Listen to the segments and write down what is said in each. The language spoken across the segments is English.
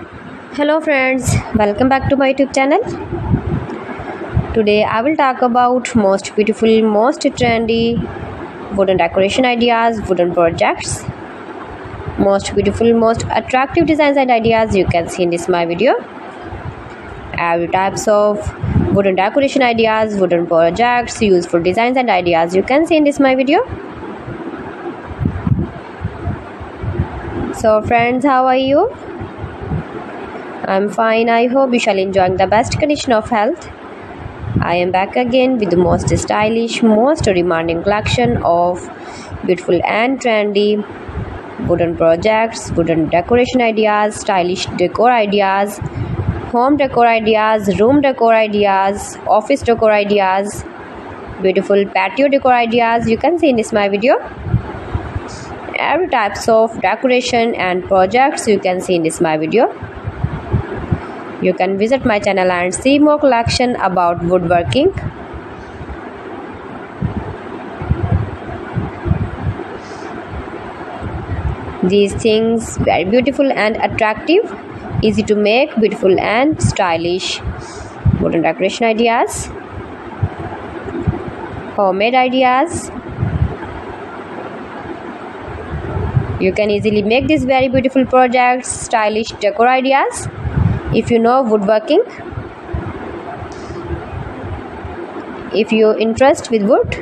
Hello friends, welcome back to my YouTube channel. Today I will talk about most beautiful, most trendy wooden decoration ideas, wooden projects, most beautiful, most attractive designs and ideas you can see in this my video. Every types of wooden decoration ideas, wooden projects, useful designs and ideas you can see in this my video. So friends, how are you? I'm fine. I hope you shall enjoying the best condition of health. I am back again with the most stylish, most demanding collection of beautiful and trendy wooden projects, wooden decoration ideas, stylish decor ideas, home decor ideas, room decor ideas, office decor ideas, beautiful patio decor ideas you can see in this my video. Every types of decoration and projects you can see in this my video. You can visit my channel and see more collection about woodworking. These things very beautiful and attractive, easy to make, beautiful and stylish wooden decoration ideas, homemade ideas. You can easily make these very beautiful projects, stylish decor ideas if you know woodworking. If you interest with wood,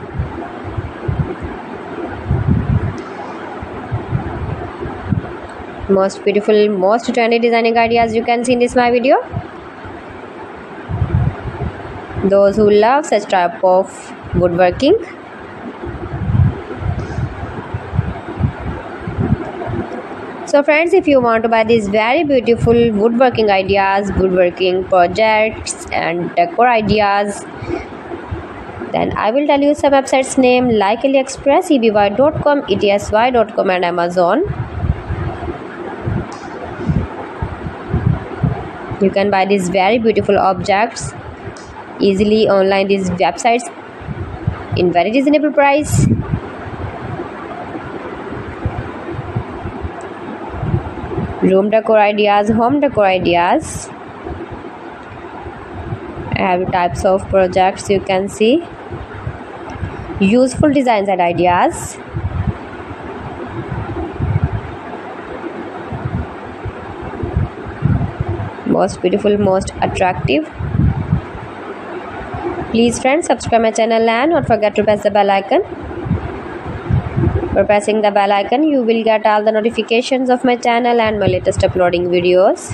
most beautiful, most trendy designing ideas you can see in this my video. Those who love such type of woodworking, so friends, if you want to buy these very beautiful woodworking ideas, woodworking projects and decor ideas, then I will tell you some websites name like AliExpress, eby.com, etsy.com and Amazon. You can buy these very beautiful objects easily online these websites in very reasonable price. Room decor ideas, home decor ideas, every types of projects you can see, useful designs and ideas, most beautiful, most attractive. Please friends, subscribe my channel and don't forget to press the bell icon. For pressing the bell icon, you will get all the notifications of my channel and my latest uploading videos.